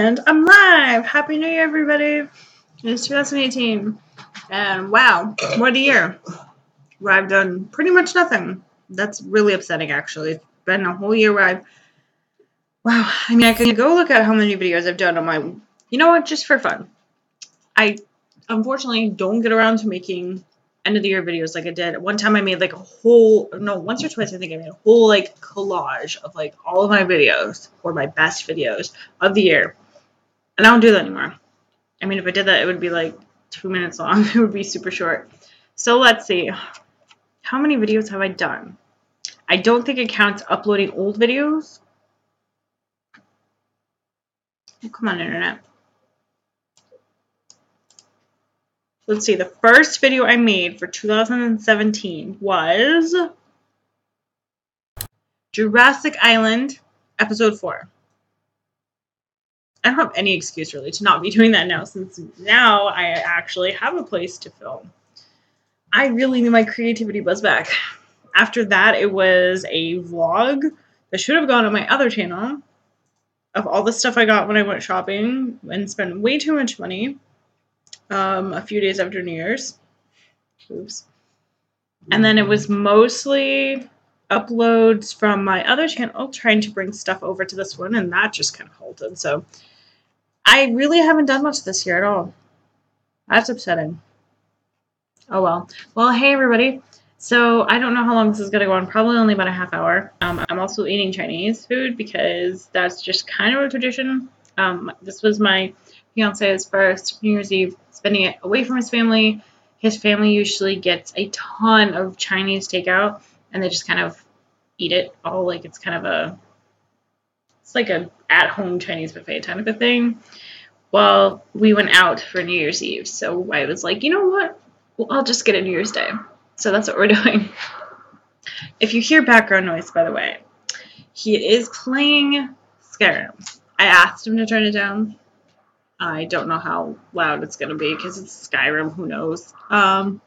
And I'm live! Happy New Year, everybody! It's 2018. And wow, what a year. Where I've done pretty much nothing. That's really upsetting, actually. It's been a whole year where I've... Wow, I mean, I can go look at how many videos I've done on my... You know what? Just for fun. I, unfortunately, don't get around to making end-of-the-year videos like I did. One time I made, like, a whole... No, once or twice I think I made a whole, like, collage of, like, all of my videos, or my best videos of the year. And I don't do that anymore. I mean, if I did that, it would be like 2 minutes long. It would be super short. So let's see. How many videos have I done? I don't think it counts uploading old videos. Oh, come on, internet. Let's see. The first video I made for 2017 was Jurassic Island, episode 4. I don't have any excuse, really, to not be doing that now, since now I actually have a place to film. I really need my creativity buzz back. After that, it was a vlog that should have gone on my other channel of all the stuff I got when I went shopping and spent way too much money a few days after New Year's. Oops. And then it was mostly uploads from my other channel trying to bring stuff over to this one, and that just kind of halted. So I really haven't done much this year at all. That's upsetting. Oh well. Well, hey everybody. So I don't know how long this is going to go on. Probably only about a half hour. I'm also eating Chinese food because that's just kind of a tradition. This was my fiance's first New Year's Eve, spending it away from his family. His family usually gets a ton of Chinese takeout, and they just kind of eat it all like it's kind of it's like a at-home Chinese buffet kind of a thing. Well, we went out for New Year's Eve, so I was like, you know what? Well, I'll just get a New Year's Day. So that's what we're doing. If you hear background noise, by the way, he is playing Skyrim. I asked him to turn it down. I don't know how loud it's going to be because it's Skyrim. Who knows? And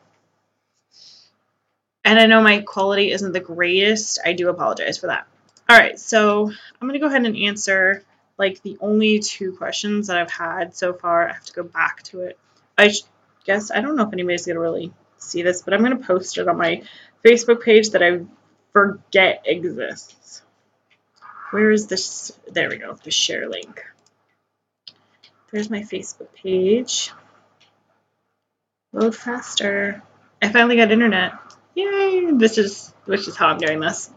I know my quality isn't the greatest. I do apologize for that. All right, so I'm going to go ahead and answer like the only 2 questions that I've had so far. I have to go back to it. I guess I don't know if anybody's going to really see this, but I'm going to post it on my Facebook page that I forget exists. Where is this? There we go, the share link. There's my Facebook page. Load faster. I finally got internet. Yay! Which is how I'm doing this.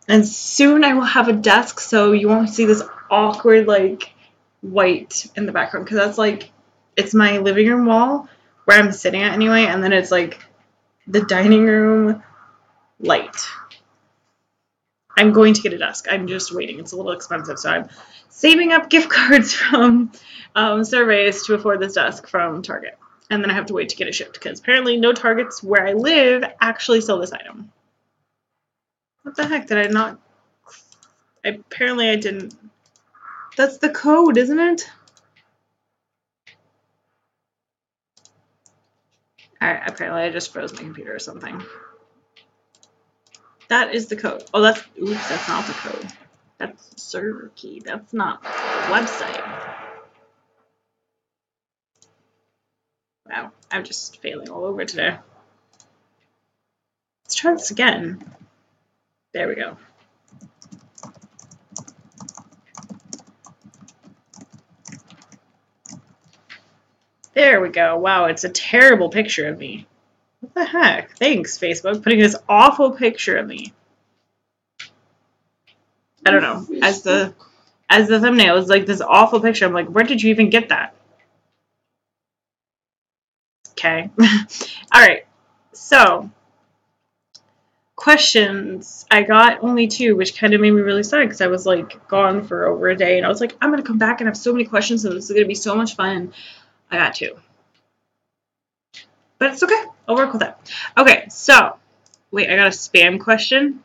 And soon I will have a desk, so you won't see this awkward like white in the background, because that's like, it's my living room wall where I'm sitting at anyway, and then it's like the dining room light. I'm going to get a desk. I'm just waiting. It's a little expensive, so I'm saving up gift cards from surveys to afford this desk from Target. And then I have to wait to get it shipped, because apparently no Targets where I live actually sell this item. What the heck? Did I not? Apparently I didn't. That's the code, isn't it? Alright, apparently I just froze my computer or something. That is the code. Oh, that's not the code. That's the server key. That's not the website. Wow, I'm just failing all over today. Let's try this again. There we go. There we go. Wow, it's a terrible picture of me. What the heck? Thanks, Facebook, putting this awful picture of me. I don't know. As the thumbnail is like this awful picture. I'm like, where did you even get that? Okay. All right. So, questions. I got only 2, which kind of made me really sad because I was like gone for over a day, and I was like, I'm gonna come back and have so many questions, and this is gonna be so much fun. I got 2. But it's okay. I'll work with it. Okay, so wait, I got a spam question.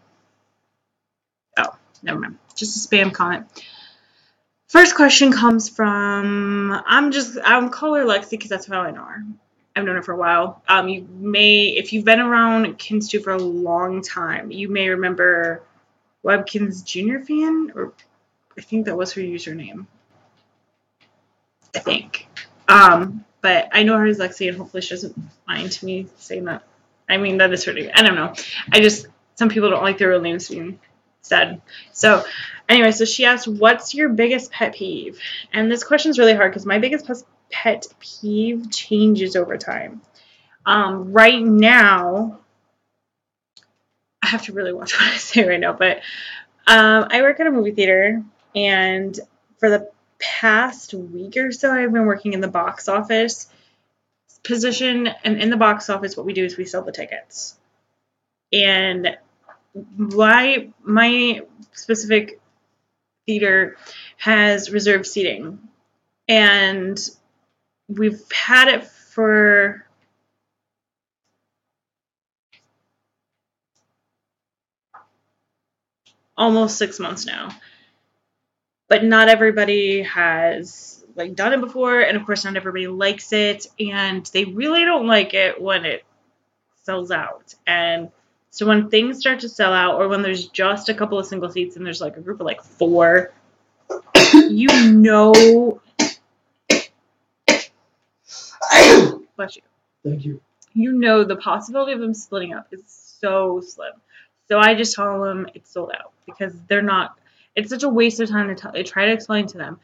Oh, never mind. Just a spam comment. First question comes from I'm call her Lexi because that's how I know her. I've known her for a while. You may, if you've been around Kinstu for a long time, you may remember Webkin's Junior fan or I think that was her username. I think. But I know her as Lexi, and hopefully she doesn't mind me saying that. I mean, that is her name. I don't know. Some people don't like their real names being said. So, anyway, so she asked, what's your biggest pet peeve? And this question is really hard because my biggest pet peeve changes over time. Right now, I have to really watch what I say right now, but I work at a movie theater, and for the past week or so, I've been working in the box office position. And in the box office, what we do is we sell the tickets. And my specific theater has reserved seating. And we've had it for almost 6 months now. But not everybody has done it before, and of course not everybody likes it, and they really don't like it when it sells out. And so when things start to sell out, or when there's just a couple of single seats and there's a group of 4, bless you. Thank you. The possibility of them splitting up is so slim. So I just tell them it's sold out, because it's such a waste of time to try to explain to them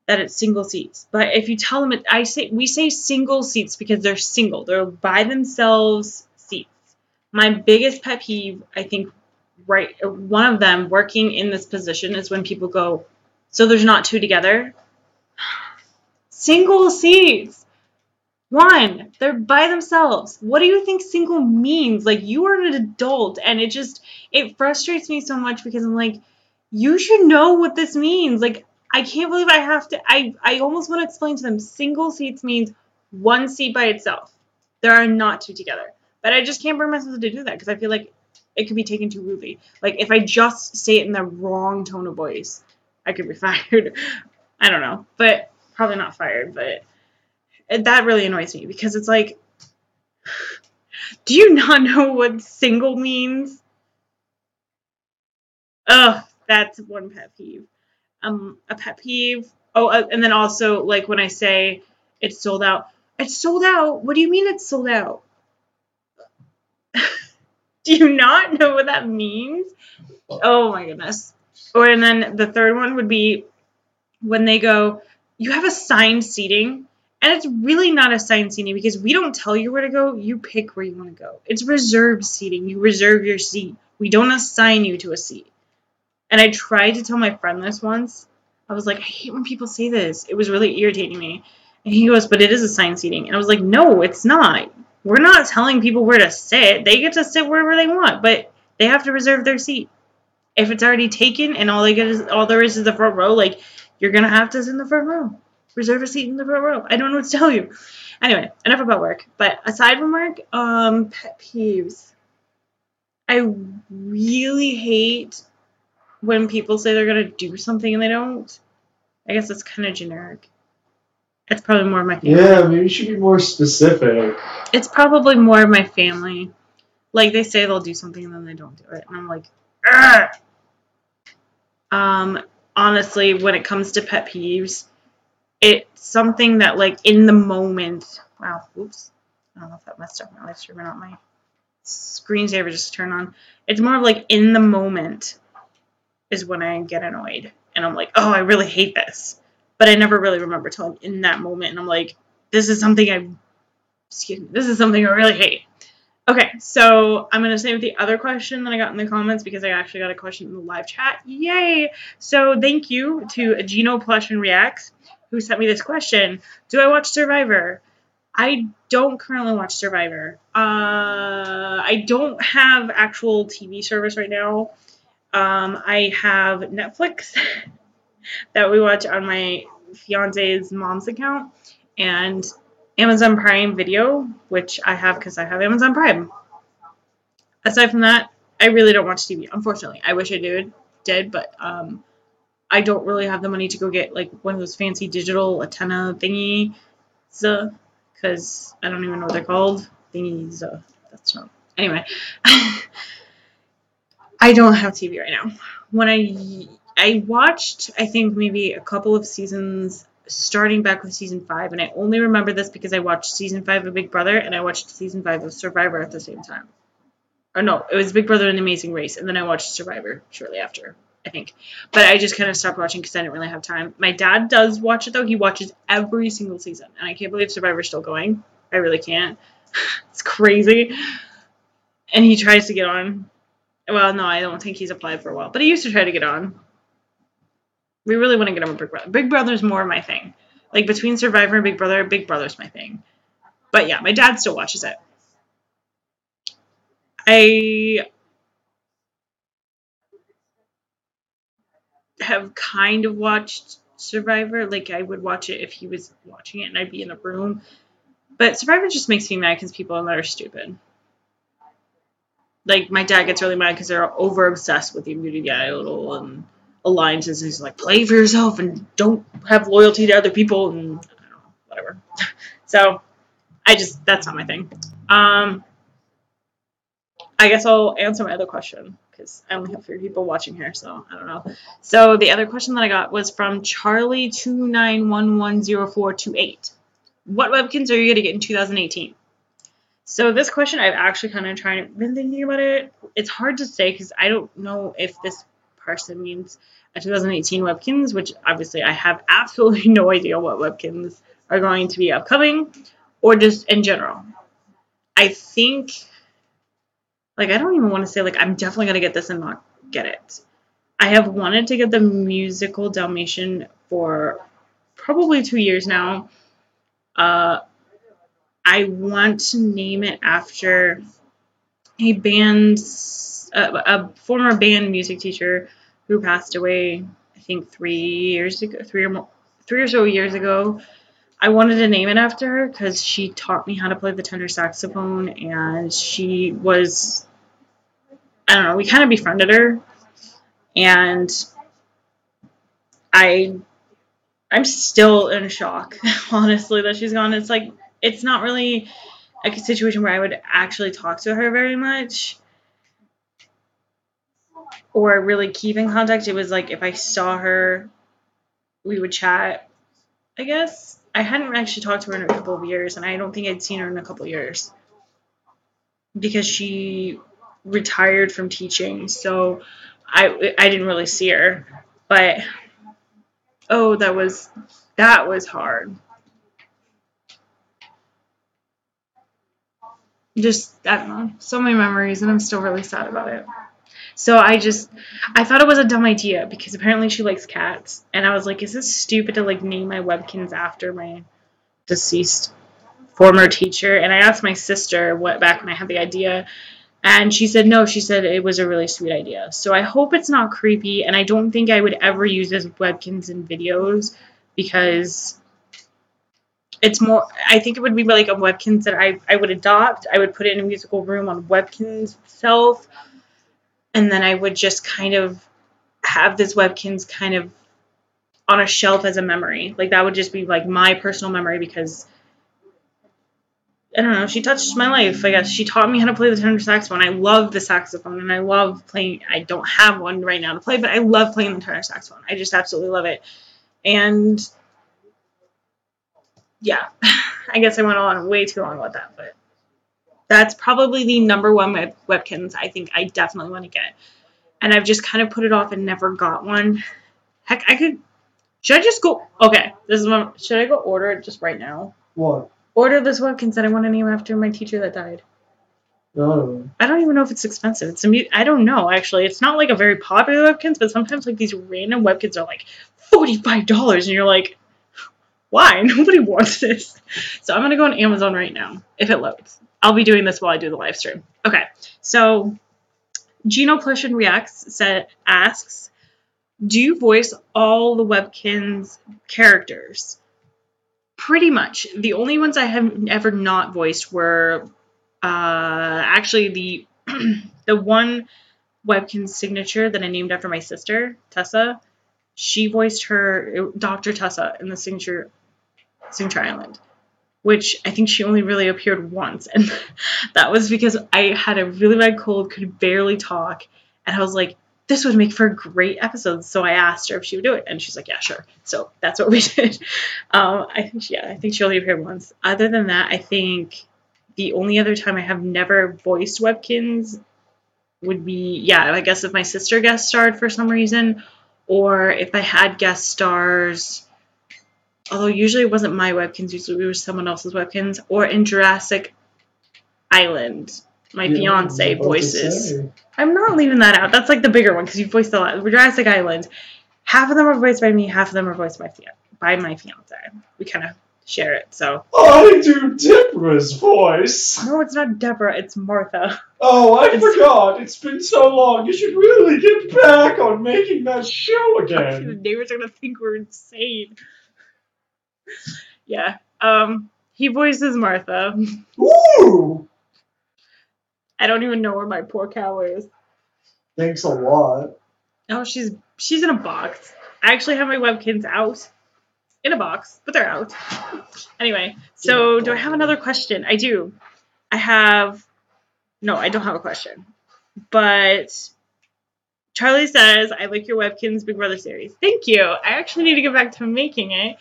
that it's single seats. But if you tell them we say single seats because they're single. They're by themselves seats. My biggest pet peeve, I think, one of them working in this position, is when people go, so there's not 2 together? Single seats. 1, they're by themselves. What do you think single means? You are an adult, and it frustrates me so much, because I'm like, you should know what this means. I can't believe I have to. I almost want to explain to them, single seats means 1 seat by itself. There are not 2 together. But I just can't bring myself to do that, because I feel like it could be taken too rudely. If I just say it in the wrong tone of voice, I could be fired. I don't know. But probably not fired, but that really annoys me, because it's do you not know what single means? Ugh, that's one pet peeve. A pet peeve. Oh, and then also, when I say it's sold out. It's sold out? What do you mean it's sold out? Do you not know what that means? Oh my goodness. And then the third one would be when they go, you have assigned seating. And it's really not assigned seating, because we don't tell you where to go. You pick where you want to go. It's reserved seating. You reserve your seat. We don't assign you to a seat. And I tried to tell my friend this once. I was like, I hate when people say this. It was really irritating me. And he goes, but it is assigned seating. And I was like, no, it's not. We're not telling people where to sit. They get to sit wherever they want, but they have to reserve their seat. If it's already taken and all there is the front row, you're going to have to sit in the front row. Reserve a seat in the front row. I don't know what to tell you. Anyway, enough about work. But aside from work, pet peeves. I really hate when people say they're going to do something and they don't. I guess it's kind of generic. It's probably more of my family. Yeah, maybe you should be more specific. It's probably more of my family. They say they'll do something and then they don't do it. And I'm like, ugh! Honestly, when it comes to pet peeves, it's something that, in the moment... Wow, oops. I don't know if that messed up my Livestream or not. My screensaver just turned on. It's more of, in the moment is when I get annoyed. And I'm like, oh, I really hate this. But I never really remember till I'm in that moment. And I'm like, this is something I really hate. Okay, so I'm going to save the other question that I got in the comments, because I actually got a question in the live chat. Yay! So thank you to Gino Plush and Reacts, who sent me this question. Do I watch Survivor? I don't currently watch Survivor. I don't have actual TV service right now. I have Netflix that we watch on my fiance's mom's account, and Amazon Prime Video, which I have because I have Amazon Prime. Aside from that, I really don't watch TV, unfortunately. I wish I did, but I don't really have the money to go get one of those fancy digital antenna thingies, because I don't even know what they're called. Thingies, that's not. Anyway, I don't have TV right now. I watched, I think, maybe a couple of seasons starting back with season 5, and I only remember this because I watched season 5 of Big Brother and I watched season 5 of Survivor at the same time. Or no, it was Big Brother and Amazing Race, and then I watched Survivor shortly after, I think. But I just kind of stopped watching because I didn't really have time. My dad does watch it, though. He watches every single season, and I can't believe Survivor's still going. I really can't. It's crazy. And he tries to get on. Well, no, I don't think he's applied for a while, but he used to try to get on. We really want to get him a Big Brother. Big Brother's more my thing. Like, between Survivor and Big Brother's my thing. But yeah, my dad still watches it. I have kind of watched Survivor. Like, I would watch it if he was watching it and I'd be in the room. But Survivor just makes me mad because people in there are stupid. Like, my dad gets really mad because they're over obsessed with the immunity idol and alliances. And he's like, play for yourself and don't have loyalty to other people and I don't know, whatever. So, that's not my thing. I guess I'll answer my other question because I only have 3 people watching here, so I don't know. So the other question that I got was from Charlie29110428. What webkins are you going to get in 2018? So this question, I've actually kind of been thinking about it. It's hard to say because I don't know if this person means a 2018 webkins, which obviously I have absolutely no idea what webkins are going to be upcoming, or just in general. I think, like, I don't even want to say, like, I'm definitely going to get this and not get it. I have wanted to get the musical Dalmatian for probably 2 years now. I want to name it after a former band music teacher who passed away, I think 3 years ago, 3 or so years ago. I wanted to name it after her because she taught me how to play the tenor saxophone, and she was, I don't know, we kind of befriended her, and I'm still in shock, honestly, that she's gone. It's like, it's not really a situation where I would actually talk to her very much or really keep in contact. It was like if I saw her, we would chat, I guess. I hadn't actually talked to her in a couple of years, and I don't think I'd seen her in a couple of years because she retired from teaching, so I didn't really see her. But oh, that was hard. Just, I don't know, so many memories, and I'm still really sad about it. So I thought it was a dumb idea because apparently she likes cats, and I was like, is this stupid to, like, name my webkins after my deceased former teacher? And I asked my sister what back when I had the idea, and she said no. She said it was a really sweet idea. So I hope it's not creepy, and I don't think I would ever use as webkins in videos because it's more, I think it would be like a webkins that I would adopt. I would put it in a musical room on webkins itself, and then I would just kind of have this webkins kind of on a shelf as a memory. Like, that would just be like my personal memory because, I don't know, she touched my life, I guess. She taught me how to play the tenor saxophone. I love the saxophone, and I love playing. I don't have one right now to play, but I love playing the tenor saxophone. I just absolutely love it. And yeah, I guess I went on way too long about that, but that's probably the number one webkins I think I definitely want to get. And I've just kind of put it off and never got one. Heck, should I just go, okay, should I go order it just right now? What? Order this webkins that I want to name after my teacher that died. No. I don't even know if it's expensive. I don't know, actually. It's not like a very popular webkins, but sometimes like these random webkins are like $45, and you're like, why? Nobody wants this. So I'm going to go on Amazon right now, if it loads. I'll be doing this while I do the live stream. Okay, so Gino Plushin Reacts asks, do you voice all the webkins characters? Pretty much. The only ones I have ever not voiced were actually the the one webkin signature that I named after my sister, Tessa. She voiced her Dr. Tessa in the Signature Island, which I think she only really appeared once, and that was because I had a really bad cold, could barely talk, and I was like, this would make for great episodes. So I asked her if she would do it, and she's like, yeah, sure. So that's what we did. I think she only appeared once. Other than that, I think the only other time I have never voiced Webkins would be, I guess if my sister guest starred for some reason, or if I had guest stars, although usually it wasn't my Webkins, usually it was someone else's Webkins, or in Jurassic Island. My fiance voices. I'm not leaving that out. That's like the bigger one because you voiced a lot. Jurassic Island. Half of them are voiced by me. Half of them are voiced by my fiance. We kind of share it. So I do Deborah's voice. no, it's not Deborah. It's Martha. Oh, I forgot. It's been so long. You should really get back on making that show again. The neighbors are gonna think we're insane. Yeah. He voices Martha. Ooh! I don't even know where my poor cow is. Thanks a lot. Oh, she's in a box. I actually have my Webkins out in a box, but they're out. Anyway, so do I have another question? I do. No, I don't have a question. But Charlie says, I like your Webkins Big Brother series. Thank you. I actually need to get back to making it.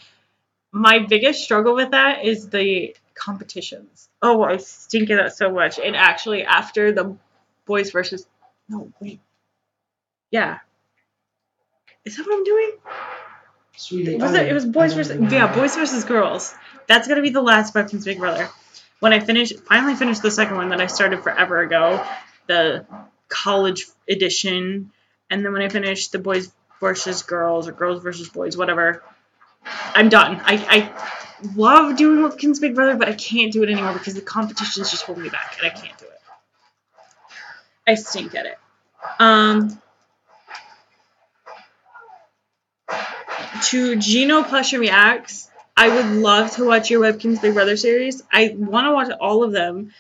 My biggest struggle with that is the competitions. Oh, I stink at that so much. And actually, after the boys versus... No, wait. Yeah. Is that what I'm doing? Sweetie, It was boys versus girls. That's gonna be the last Webkins Big Brother. When I finally finished the second one that I started forever ago, the college edition, and then when I finished the boys versus girls or girls versus boys, whatever, I'm done. I love doing Webkins Big Brother, but I can't do it anymore because the competitions just hold me back, and I can't do it. I stink at it. To Gino Plusher Reacts, I would love to watch your Webkins Big Brother series. I want to watch all of them.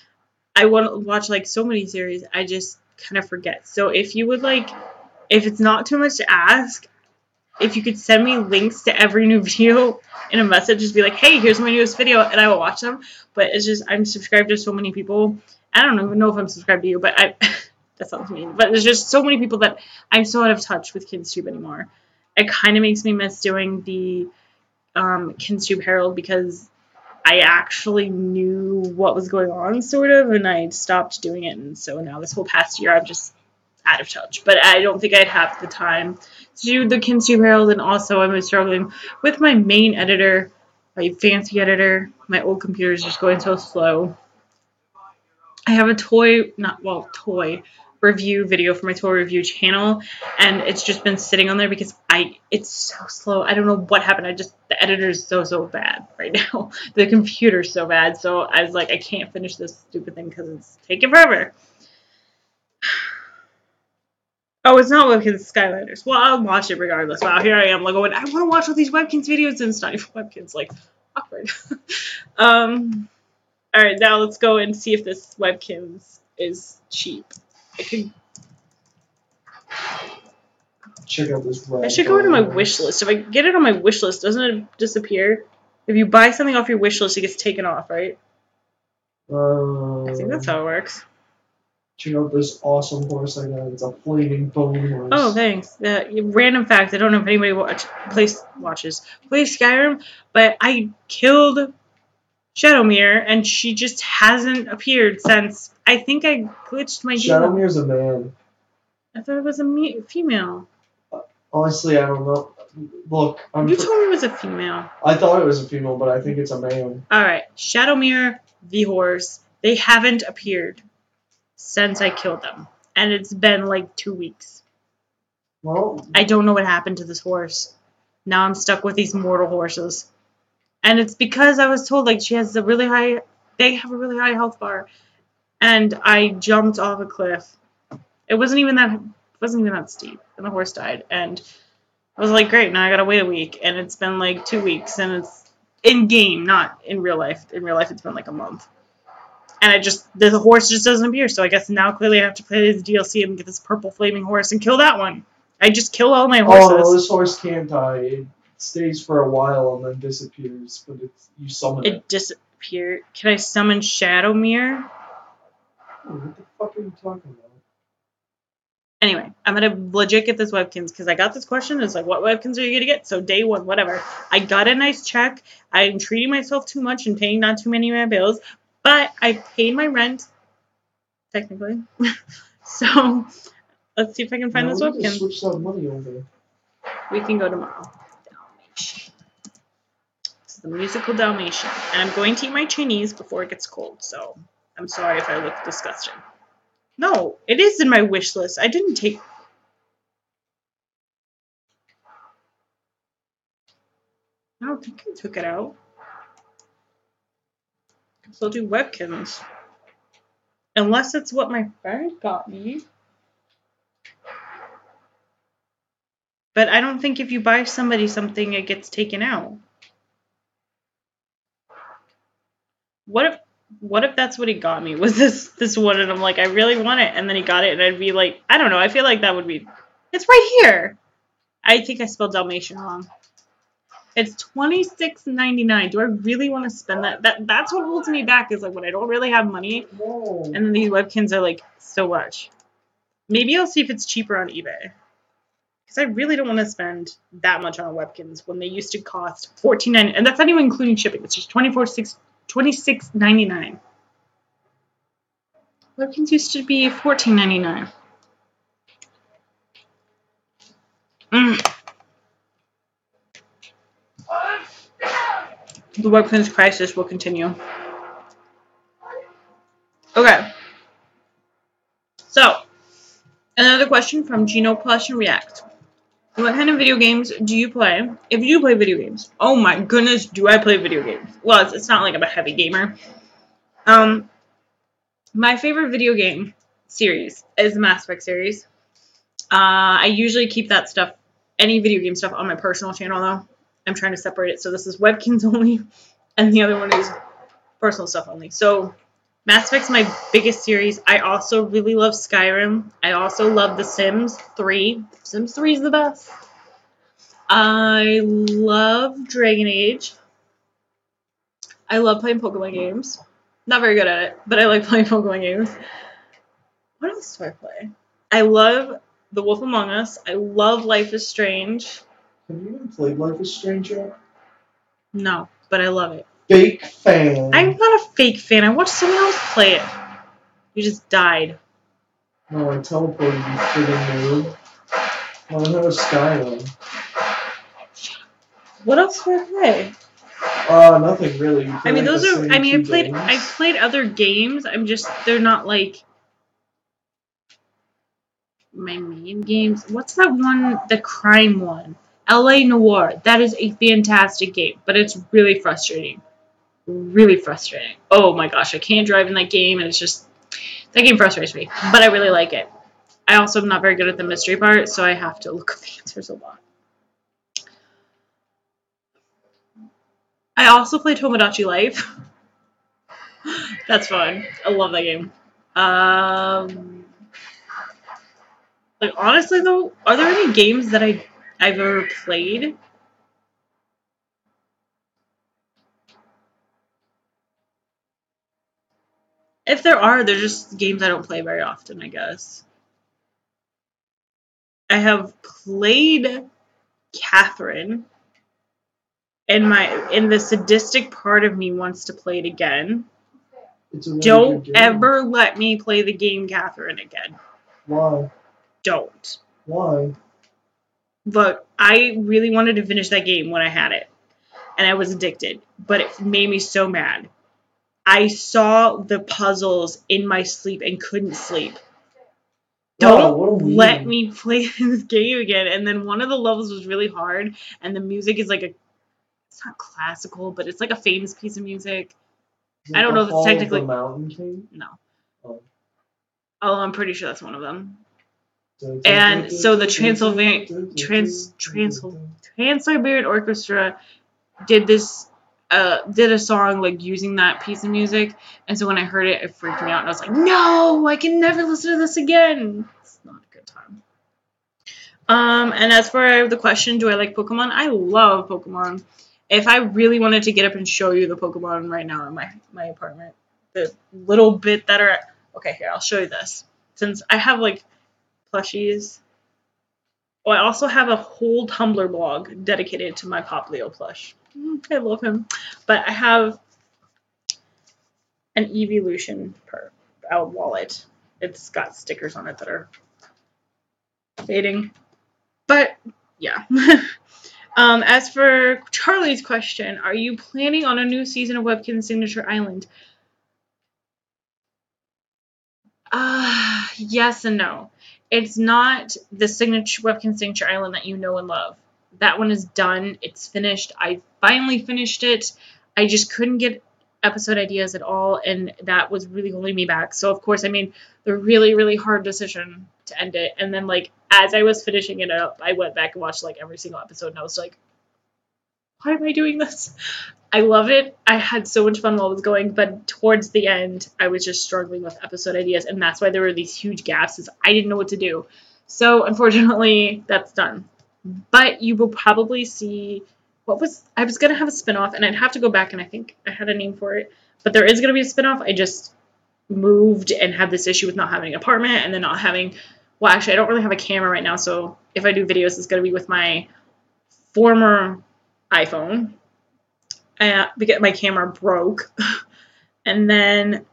I want to watch like so many series. I just kind of forget. So if you would if it's not too much to ask, if you could send me links to every new video in a message, just be like, hey, here's my newest video, and I will watch them. But it's just, I'm subscribed to so many people. I don't even know if I'm subscribed to you, but that sounds mean. But there's just so many people that I'm so out of touch with KidsTube anymore. It kind of makes me miss doing the KidsTube Herald because I actually knew what was going on, sort of, and I stopped doing it. And so now this whole past year, I'm just out of touch. But I don't think I'd have the time to do the KidsTube Herald, and also I'm struggling with my main editor, my fancy editor. My old computer is just going so slow. I have a toy review video for my toy review channel, and it's just been sitting on there because it's so slow. I don't know what happened. The editor is so bad right now. The computer's so bad. So I was like, I can't finish this stupid thing because it's taking forever. Oh, it's not Webkins, Skylanders. Well, I'll watch it regardless. Wow, here I am, like, going, I want to watch all these Webkins videos, and it's not even Webkins, like, awkward. Alright, now let's go and see if this Webkins is cheap. Check out this I should go into my wish list. If I get it on my wish list, doesn't it disappear? If you buy something off your wish list, it gets taken off, right? I think that's how it works. Check out this awesome horse I got. It's a flaming bone horse. Oh, thanks. Random fact, I don't know if anybody plays Skyrim, but I killed Shadowmere, and she just hasn't appeared since. I think I glitched my game. Shadowmere's a man. I thought it was a female. Honestly, I don't know. Look, you told me it was a female. I thought it was a female, but I think it's a man. Alright, Shadowmere, the horse, they haven't appeared since I killed them. And it's been like 2 weeks. Well, I don't know what happened to this horse. Now I'm stuck with these mortal horses. And it's because I was told, like, they have a really high health bar. And I jumped off a cliff. It wasn't even that steep. And the horse died. And I was like, great, now I gotta wait a week. And it's been like 2 weeks. And it's in game, not in real life. In real life, it's been like a month. And the horse just doesn't appear. So I guess now clearly I have to play this DLC and get this purple flaming horse and kill that one. I just kill all my horses. Oh, no, this horse can't die. It stays for a while and then disappears. But you summon it. It disappeared. Can I summon Shadowmere? What the fuck are you talking about? Anyway, I'm gonna legit get this Webkins because I got this question. It's like, what Webkins are you gonna get? So day one, whatever. I got a nice check. I'm treating myself too much and paying not too many of my bills, but I paid my rent technically. So let's see if I can find this we need to Webkins. switch that money over. We can go tomorrow. Dalmatian. It's the musical Dalmatian, and I'm going to eat my Chinese before it gets cold. So I'm sorry if I look disgusting. No, it is in my wish list. I didn't take. I don't think I took it out. So I'll do Webkins. Unless it's what my friend got me. But I don't think if you buy somebody something, it gets taken out. What if that's what he got me? Was this one and I'm like, I really want it, and then he got it and I'd be like, I don't know, I feel like that would be. It's right here. I think I spelled Dalmatian wrong. It's $26.99. Do I really want to spend that? That's what holds me back, is like when I don't really have money. Whoa. And then these Webkins are like so much. Maybe I'll see if it's cheaper on eBay. Because I really don't want to spend that much on Webkins when they used to cost $14.99, and that's not even including shipping. It's just $26.99. Webkins used to be $14.99. The Webkins crisis will continue. Okay. So, another question from Gino Plush and React. What kind of video games do you play? If you play video games, oh my goodness, do I play video games? Well, it's not like I'm a heavy gamer. My favorite video game series is the Mass Effect series. I usually keep that stuff, any video game stuff, on my personal channel though. I'm trying to separate it, so this is Webkins only, and the other one is personal stuff only. So Mass Effect's my biggest series. I also really love Skyrim. I also love The Sims 3. Sims 3 is the best. I love Dragon Age. I love playing Pokemon games. Not very good at it, but I like playing Pokemon games. What else do I play? I love The Wolf Among Us. I love Life is Strange. Have you even played Life is Strange yet? No, but I love it. Fake fan. I'm not a fake fan. I watched someone else play it. You just died. No, I teleported, you friggin' noob. Well, I have a Skyrim. What else do I play? Nothing really. You play, I mean, like, those the are. same I mean, two games? I've played other games. I'm just, they're not like my main games. What's that one? The crime one, L.A. Noire. That is a fantastic game, but it's really frustrating. Really frustrating. Oh my gosh, I can't drive in that game, and it's just, that game frustrates me. But I really like it. I also am not very good at the mystery part, so I have to look up the answers a lot. I also play Tomodachi Life. That's fun. I love that game. Like, honestly though, are there any games that I've ever played? If there are, they're just games I don't play very often, I guess. I have played Catherine, and the sadistic part of me wants to play it again. It's a really Don't good game. ever let me play the game Catherine again. Why? Don't. Why? But I really wanted to finish that game when I had it, and I was addicted, but it made me so mad. I saw the puzzles in my sleep and couldn't sleep. Wow, what a Don't weird. let me play this game again. And then one of the levels was really hard, and the music is like it's not classical, but it's like a famous piece of music. Is it I don't the know if it's Fall of technically. the Mountain King? No. Oh. Oh, I'm pretty sure that's one of them. And so the Trans-Siberian Orchestra did a song like using that piece of music, and so when I heard it, it freaked me out, and I was like, no, I can never listen to this again. It's not a good time. And as for the question, do I like Pokemon? I love Pokemon. If I really wanted to get up and show you the Pokemon right now in my apartment, the little bit that are okay, here, I'll show you this. Since I have like plushies. Oh, I also have a whole Tumblr blog dedicated to my Pop Leo plush. I love him. But I have an Evolution wallet. It's got stickers on it that are fading. But, yeah. As for Charlie's question, are you planning on a new season of Webkinz Signature Island? Yes and no. It's not the Webkinz Signature Island that you know and love. That one is done. It's finished. I finally finished it. I just couldn't get episode ideas at all, and that was really holding me back. So, of course, I made the really, really hard decision to end it. And then, like, as I was finishing it up, I went back and watched, like, every single episode, and I was like, why am I doing this? I love it. I had so much fun while it was going, but towards the end, I was just struggling with episode ideas, and that's why there were these huge gaps, is I didn't know what to do. So, unfortunately, that's done. But you will probably see I was going to have a spinoff, and I'd have to go back, and I think I had a name for it, but there is going to be a spinoff. I just moved and had this issue with not having an apartment, and then not having, well, actually, I don't really have a camera right now, so if I do videos, it's going to be with my former iPhone. Because my camera broke. And then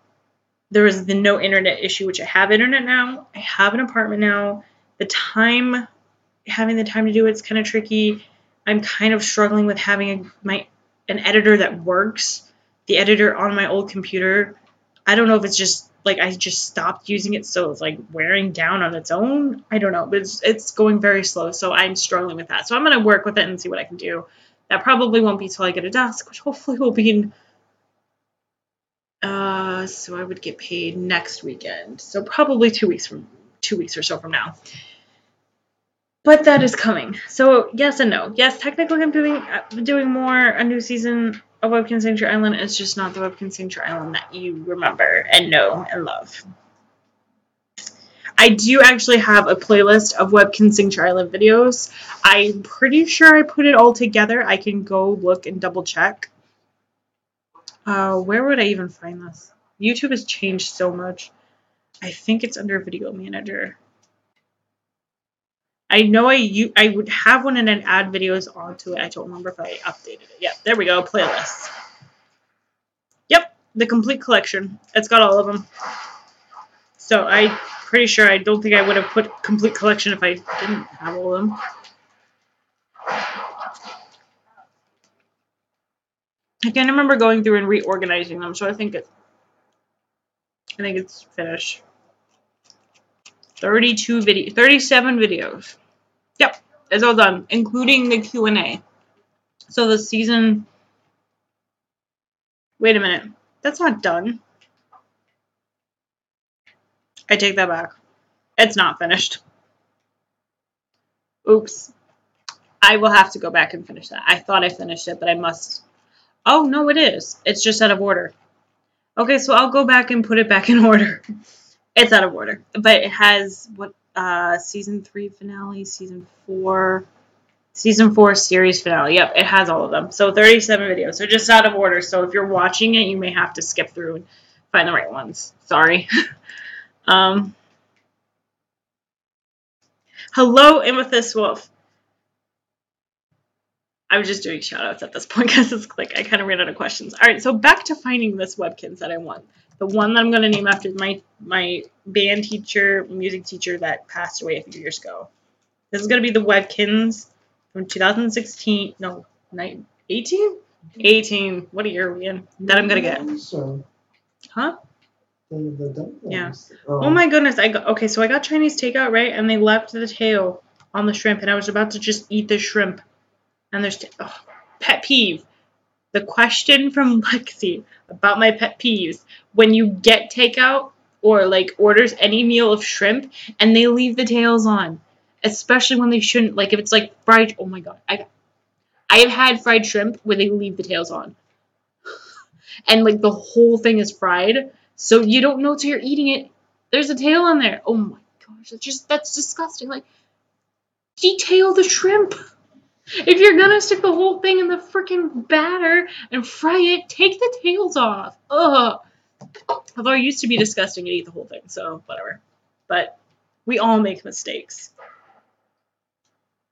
there was the no internet issue, which I have internet now. I have an apartment now. Having the time to do it's kind of tricky. I'm kind of struggling with having an editor that works. The editor on my old computer, I don't know if it's just like I just stopped using it, so it's like wearing down on its own. I don't know, but it's going very slow, so I'm struggling with that. So I'm gonna work with it and see what I can do. That probably won't be till I get a desk, which hopefully will be in. So I would get paid next weekend. So probably 2 weeks or so from now. But that is coming. So yes and no. Yes, technically I'm doing a new season of Webkinz Signature Island. It's just not the Webkinz Signature Island that you remember and know and love. I do actually have a playlist of Webkinz Signature Island videos. I'm pretty sure I put it all together. I can go look and double check. Where would I even find this? YouTube has changed so much. I think it's under Video Manager. I know I would have one and then add videos onto it. I don't remember if I updated it. Yeah, there we go. Playlist. Yep, the complete collection. It's got all of them. So I'm pretty sure I don't think I would have put complete collection if I didn't have all of them. I can't remember going through and reorganizing them, so I think it's finished. 37 videos. Yep, it's all done, including the Q&A. So the season. Wait a minute, that's not done. I take that back. It's not finished. Oops. I will have to go back and finish that. I thought I finished it, but I must. Oh, no, it is. It's just out of order. Okay, so I'll go back and put it back in order. It's out of order. But it has season 3 finale, season 4 series finale. Yep, it has all of them. So 37 videos. So just out of order. So if you're watching it, you may have to skip through and find the right ones. Sorry. Hello, Amethyst Wolf. I was just doing shout-outs at this point because it's like I kind of ran out of questions. All right, so back to finding this Webkinz that I want. The one that I'm going to name after my band teacher, music teacher that passed away a few years ago. This is going to be the Webkinz from 2016. No, 18? 18. What a year are we in? That I'm going to get. Huh? Yeah. Oh my goodness. Okay, so I got Chinese takeout, right? And they left the tail on the shrimp, and I was about to just eat the shrimp. And there's pet peeve. The question from Lexi about my pet peeves. When you get takeout or like orders any meal of shrimp and they leave the tails on. Especially when they shouldn't. Like if it's like fried. Oh my god. I have had fried shrimp where they leave the tails on. And like the whole thing is fried. So you don't know till you're eating it. There's a tail on there. Oh my gosh. That's disgusting. Like detail the shrimp. If you're gonna stick the whole thing in the freaking batter and fry it, take the tails off. Ugh. Although I used to be disgusting and eat the whole thing, so whatever. But We all make mistakes.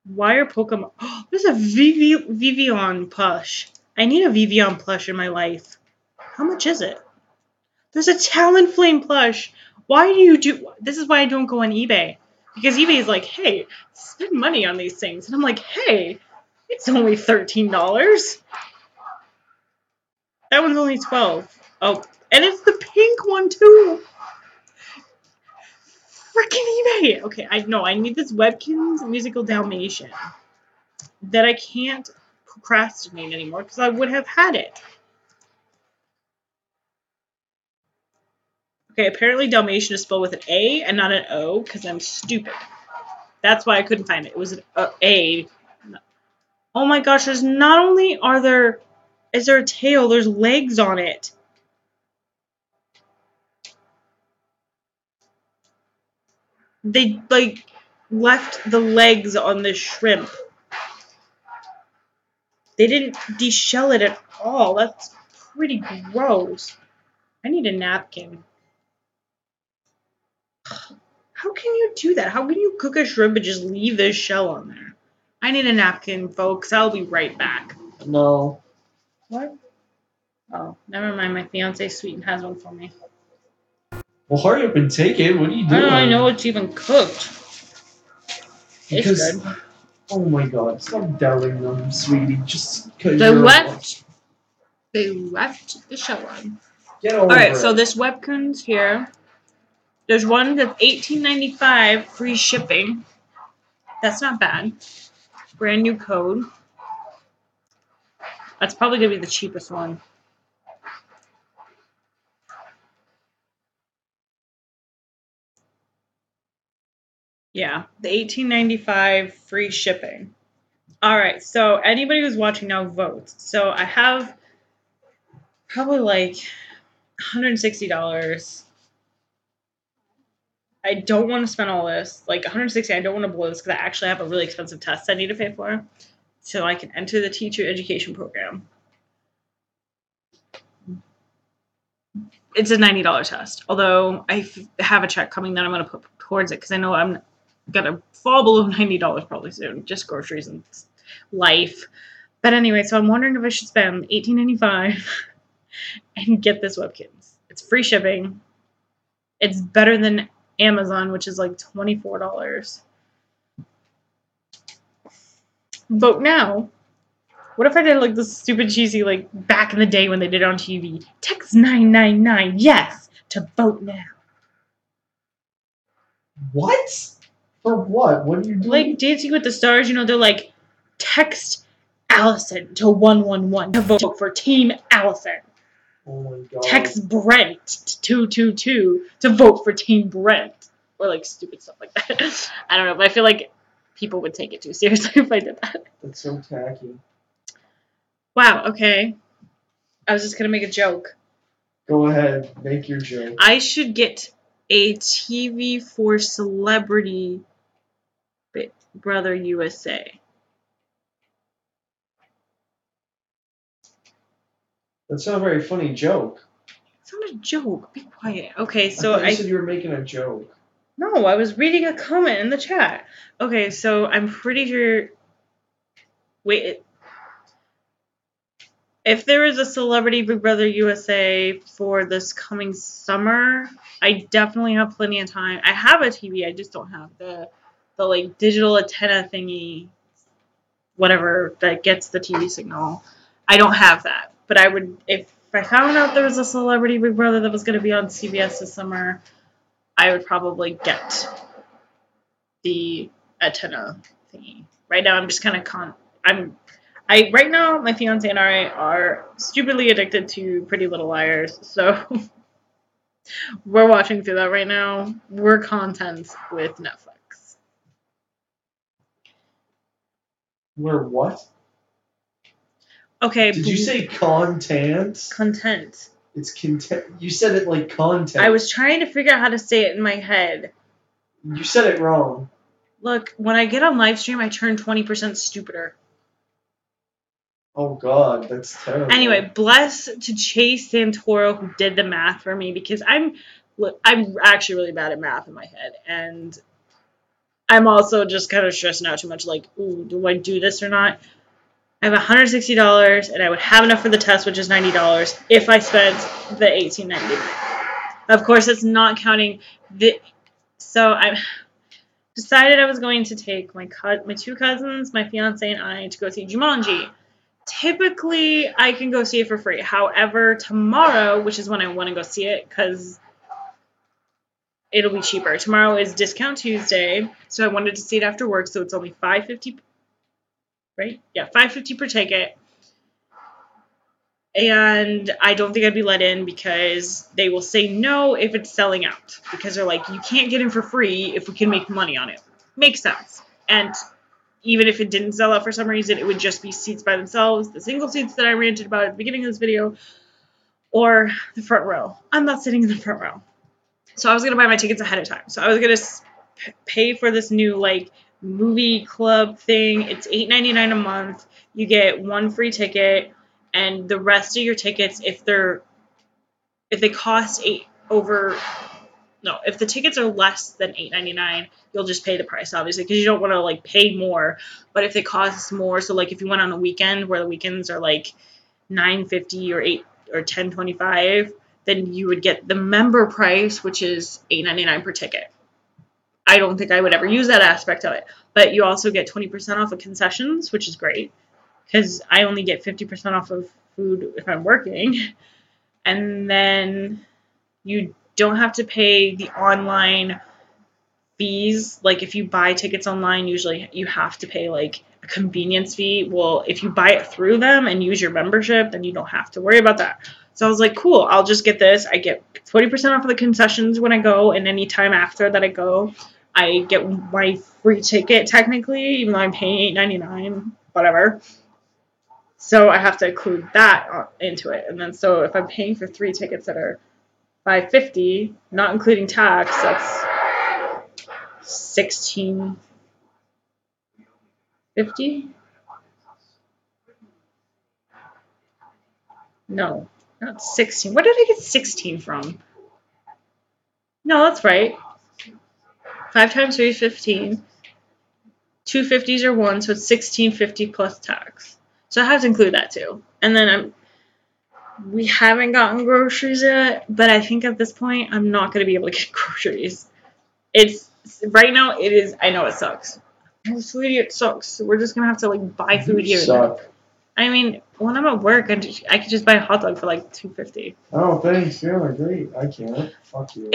Why are Pokemon... Oh, there's a Vivian plush. I need a Vivian plush in my life. How much is it? There's a Talonflame plush. Why do you do... This is why I don't go on eBay. Because eBay is like, hey, spend money on these things. And I'm like, hey, it's only $13. That one's only $12. Oh, and it's the pink one, too. Freaking eBay. Okay, I know. I need this Webkinz Musical Dalmatian that I can't procrastinate anymore because I would have had it. Okay, apparently Dalmatian is spelled with an A and not an O because I'm stupid. That's why I couldn't find it. It was an A. Oh my gosh, there's not only is there a tail, there's legs on it. They, like, left the legs on this shrimp. They didn't deshell it at all. That's pretty gross. I need a napkin. How can you do that? How can you cook a shrimp and just leave the shell on there? I need a napkin, folks. I'll be right back. No. What? Oh, never mind. My fiance sweet has one for me. Well, hurry up and take it. What are you doing? I don't know it's even cooked. Because, it's good. Oh my god, stop doubting them, sweetie. Just because They left the shell on. Get over Alright, it. so this Webkinz here. There's one that's $18.95, free shipping. That's not bad. Brand new code. That's probably going to be the cheapest one. Yeah, the $18.95 free shipping. Alright, so anybody who's watching now votes. So I have probably like $160. I don't want to spend all this. Like $160, I don't want to blow this because I actually have a really expensive test I need to pay for. So I can enter the teacher education program. It's a $90 test. Although I have a check coming that I'm going to put towards it because I know I'm going to fall below $90 probably soon. Just groceries and life. But anyway, so I'm wondering if I should spend $18.95 and get this Webkinz. It's free shipping. It's better than Amazon, which is like $24. Vote now. What if I did like this stupid cheesy, like back in the day when they did it on TV? Text 999 yes to vote now. What? For what? What are you doing? Like Dancing with the Stars, you know, they're like, text Allison to 111 to vote for Team Allison. Oh my god. Text Brent to 222 to vote for Team Brent. Or like stupid stuff like that. I don't know, but I feel like people would take it too seriously if I did that. That's so tacky. Wow, okay. I was just going to make a joke. Go ahead, make your joke. I should get a TV for Celebrity Big Brother USA. That's not a very funny joke. It's not a joke. Be quiet. Okay, So so you said you were making a joke. No, I was reading a comment in the chat. Okay, so I'm pretty sure... Wait. If there is a Celebrity Big Brother USA for this coming summer, I definitely have plenty of time. I have a TV, I just don't have the like digital antenna thingy, whatever, that gets the TV signal. I don't have that. But I would, if I found out there was a Celebrity Big Brother that was going to be on CBS this summer, I would probably get the antenna thingy. Right now, I'm just kind of right now, my fiance and I are stupidly addicted to Pretty Little Liars, so we're watching through that right now. We're content with Netflix. We're what? Okay. Did you say content? Content. It's content. You said it like content. I was trying to figure out how to say it in my head. You said it wrong. Look, when I get on Livestream, I turn 20% stupider. Oh god, that's terrible. Anyway, bless to Chase Santoro who did the math for me because I'm actually really bad at math in my head, and I'm also just kind of stressing out too much. Like, ooh, do I do this or not? I have $160, and I would have enough for the test, which is $90, if I spent the $18.99. Of course, it's not counting the. So I decided I was going to take my two cousins, my fiance, and I to go see Jumanji. Typically, I can go see it for free. However, tomorrow, which is when I want to go see it, because it'll be cheaper. Tomorrow is Discount Tuesday, so I wanted to see it after work. So it's only $5.50, right? Yeah, $5.50 per ticket. And I don't think I'd be let in because they will say no if it's selling out. Because they're like, you can't get in for free if we can make money on it. Makes sense. And even if it didn't sell out for some reason, it would just be seats by themselves, the single seats that I ranted about at the beginning of this video, or the front row. I'm not sitting in the front row. So I was going to buy my tickets ahead of time. So I was going to pay for this new, like, movie club thing. It's $8.99 a month. You get one free ticket. And the rest of your tickets, if they cost if the tickets are less than $8.99, you'll just pay the price, obviously, because you don't want to like pay more. But if they cost more, so like if you went on a weekend where the weekends are like $9.50 or $8 or $10.25, then you would get the member price, which is $8.99 per ticket. I don't think I would ever use that aspect of it, but you also get 20% off of concessions, which is great. Because I only get 50% off of food if I'm working. And then you don't have to pay the online fees. Like if you buy tickets online, usually you have to pay like a convenience fee. Well, if you buy it through them and use your membership, then you don't have to worry about that. So I was like, cool, I'll just get this. I get 20% off of the concessions when I go, and any time after that I go, I get my free ticket technically, even though I'm paying $8.99, whatever. So I have to include that into it. And then so if I'm paying for 3 tickets that are $5.50, not including tax, that's $16.50. No, not 16. Where did I get 16 from? No, that's right. 5 times 3 is 15. 2 50s are 1, so it's $16.50 plus tax. So I have to include that too. And then we haven't gotten groceries yet, but I think at this point I'm not going to be able to get groceries. It's right now. It is. I know it sucks. Sweetie, it sucks. So we're just gonna have to like buy food here. Suck. I mean, when I'm at work, I could just buy a hot dog for like $2.50. Oh, thanks. Yeah, great. I can't. Fuck you.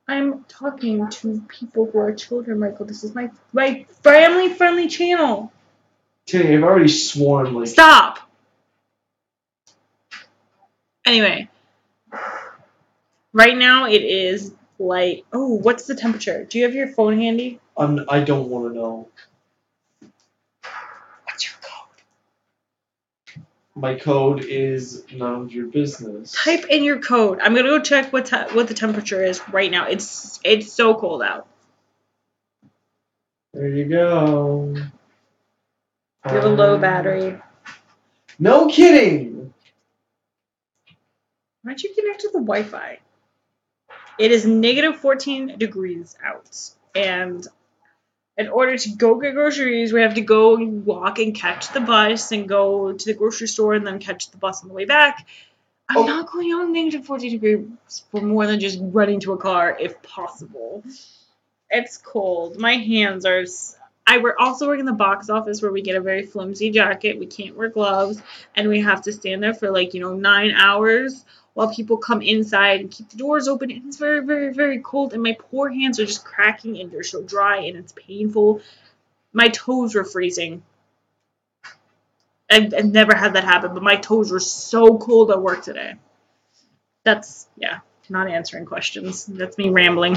I'm talking to people who are children, Michael. This is my family-friendly channel. Okay, I've already sworn. Like. Stop. Anyway, right now it is like. Oh, what's the temperature? Do you have your phone handy? I don't want to know. What's your code? My code is none of your business. Type in your code. I'm gonna go check what the temperature is right now. It's so cold out. There you go. You have a low battery. No kidding. Why'd you connect to the Wi-Fi? It is negative 14 degrees out, and in order to go get groceries, we have to go walk and catch the bus and go to the grocery store and then catch the bus on the way back. I'm not going out negative 14 degrees for more than just running to a car if possible. It's cold. My hands are... We're also working in the box office where we get a very flimsy jacket. We can't wear gloves, and we have to stand there for 9 hours while people come inside and keep the doors open. And it's very, very, very cold, and my poor hands are just cracking, and they're so dry, and it's painful. My toes were freezing. I've never had that happen, but my toes were so cold at work today. That's, yeah, not answering questions. That's me rambling.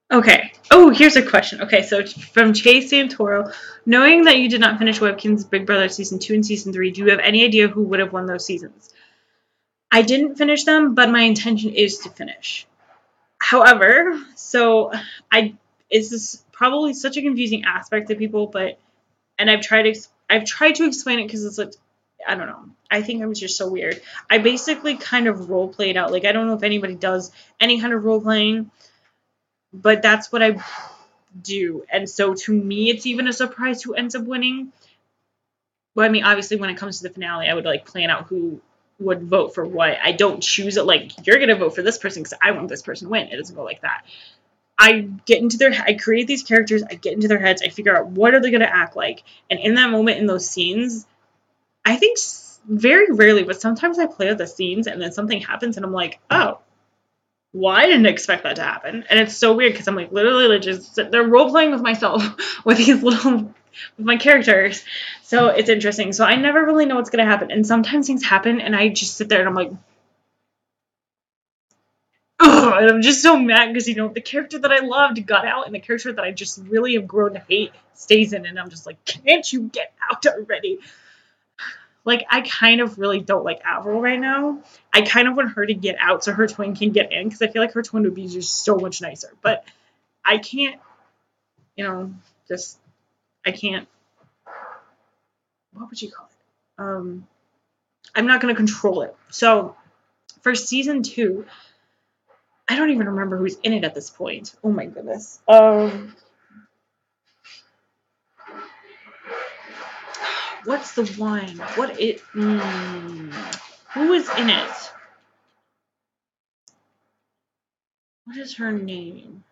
Okay. Oh, here's a question. Okay, so from Chase Santoro, knowing that you did not finish Webkinz Big Brother Season 2 and Season 3, do you have any idea who would have won those seasons? I didn't finish them, but my intention is to finish. However, this is probably such a confusing aspect to people, and I've tried to explain it because it's like, I don't know. I think I was just so weird. I basically kind of role played out. Like, I don't know if anybody does any kind of role playing, but that's what I do. And so to me, it's even a surprise who ends up winning. Well, I mean, obviously, when it comes to the finale, I would like plan out who would vote for what. I don't choose it like you're gonna vote for this person because I want this person to win. It doesn't go like that. I get into their, I create these characters, I get into their heads, I figure out what are they gonna act like, and in that moment, in those scenes, I think very rarely, but sometimes I play out the scenes and then something happens and I'm like, oh, well, I didn't expect that to happen, and it's so weird because I'm like literally like just they're role playing with myself with these little with my characters, so it's interesting. So I never really know what's gonna happen, and sometimes things happen, and I just sit there and I'm like, oh, and I'm just so mad because the character that I loved got out, and the character that I just really have grown to hate stays in, and I'm just like, can't you get out already? Like, I kind of really don't like Avril right now. I kind of want her to get out so her twin can get in because I feel like her twin would be just so much nicer. But I can't, just, I can't, what would you call it? I'm not going to control it. So for season 2, I don't even remember who's in it at this point. Oh my goodness. What's the one? Who is in it? What is her name?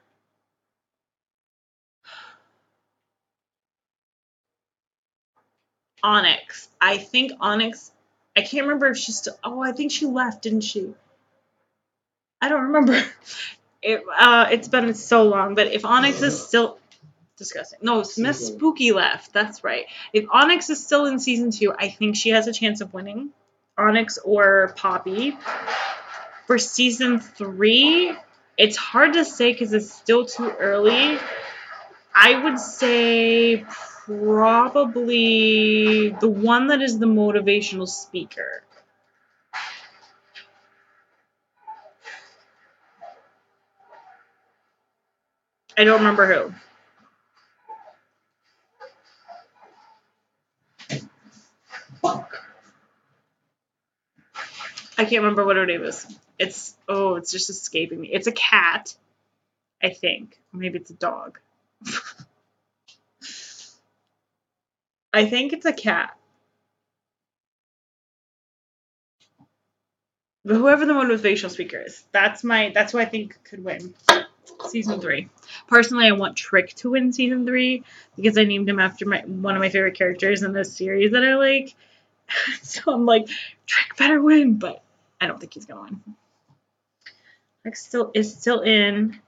Onyx. I think Onyx. I can't remember if she's still. Oh, I think she left, didn't she? I don't remember. It's been so long, but if Onyx is still disgusting. No, Miss Spooky left. That's right. If Onyx is still in season 2, I think she has a chance of winning. Onyx or Poppy. For season 3, it's hard to say because it's still too early. I would say probably the one that is the motivational speaker. I don't remember who. I can't remember what her name is. It's just escaping me. It's a cat, I think. Maybe it's a dog. I think it's a cat. But whoever the motivational speaker is, that's who I think could win season 3. Personally, I want Trick to win season 3 because I named him after one of my favorite characters in this series that I like. So I'm like, Trick better win, but I don't think he's gonna win. Trick is still in,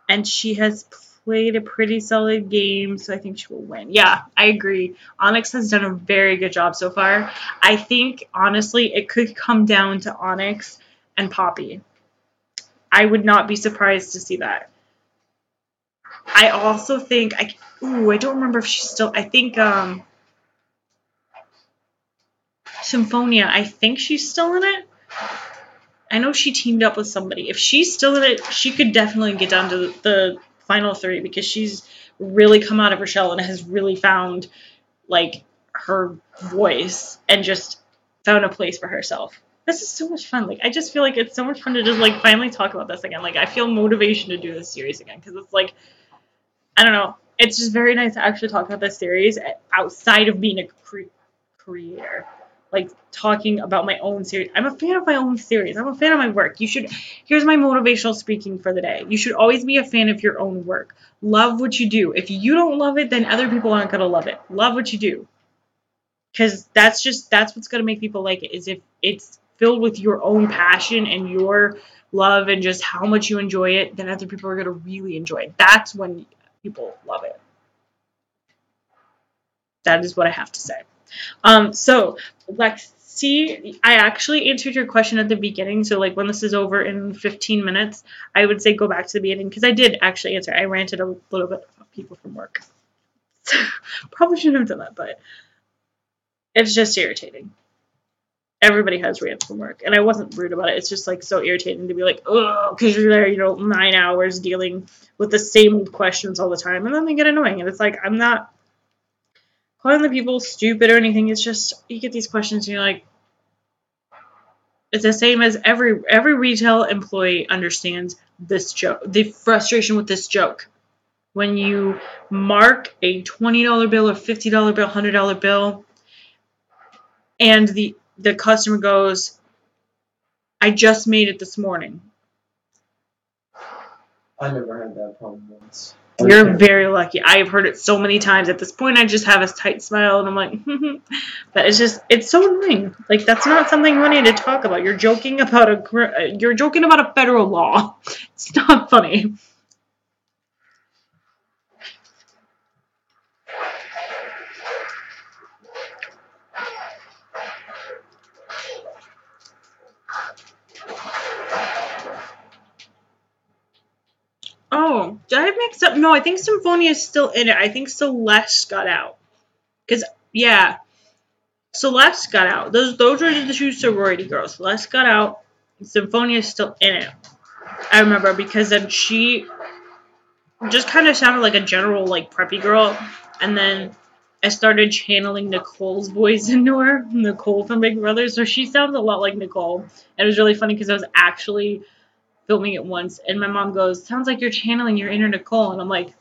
and she has played a pretty solid game, so I think she will win. Yeah, I agree. Onyx has done a very good job so far. I think, honestly, it could come down to Onyx and Poppy. I would not be surprised to see that. I also think, I don't remember if she's still, I think, Symphonia, I think she's still in it. I know she teamed up with somebody. If she's still in it, she could definitely get down to the final 3 because she's really come out of her shell and has really found like her voice and just found a place for herself. This is so much fun. Like, I just feel like it's so much fun to just like finally talk about this again. Like, I feel motivation to do this series again because it's like, I don't know. It's just very nice to actually talk about this series outside of being a creator. Like, talking about my own series. I'm a fan of my own series. I'm a fan of my work. Here's my motivational speaking for the day. You should always be a fan of your own work. Love what you do. If you don't love it, then other people aren't going to love it. Love what you do. Because that's what's going to make people like it, is if it's filled with your own passion and your love and just how much you enjoy it, then other people are going to really enjoy it. That's when people love it. That is what I have to say. So Lexi, I actually answered your question at the beginning. So like when this is over in 15 minutes, I would say go back to the beginning because I did actually answer. I ranted a little bit about people from work. Probably shouldn't have done that, but it's just irritating. Everybody has rants from work, and I wasn't rude about it. It's just like so irritating to be like, oh, because you're there, 9 hours dealing with the same old questions all the time, and then they get annoying, and it's like I'm not calling the people stupid or anything. It's just you get these questions and you're like, it's the same as every retail employee understands this joke, the frustration with this joke. When you mark a $20 bill or $50 bill, $100 bill, and the customer goes, I just made it this morning. I never had that problem once. You're very lucky. I have heard it so many times. At this point, I just have a tight smile, and I'm like, but it's so annoying. Like, that's not something funny to talk about. You're joking about a federal law. It's not funny. Oh, did I mix up? No, I think Symphonia is still in it. I think Celeste got out. Because, yeah, Celeste got out. Those are the two sorority girls. Celeste got out. Symphonia is still in it. I remember because then she just kind of sounded like a general, like, preppy girl. And then I started channeling Nicole's voice into her. Nicole from Big Brother. So she sounds a lot like Nicole. And it was really funny because I was actually filming it once, and my mom goes, sounds like you're channeling your inner Nicole, and I'm like,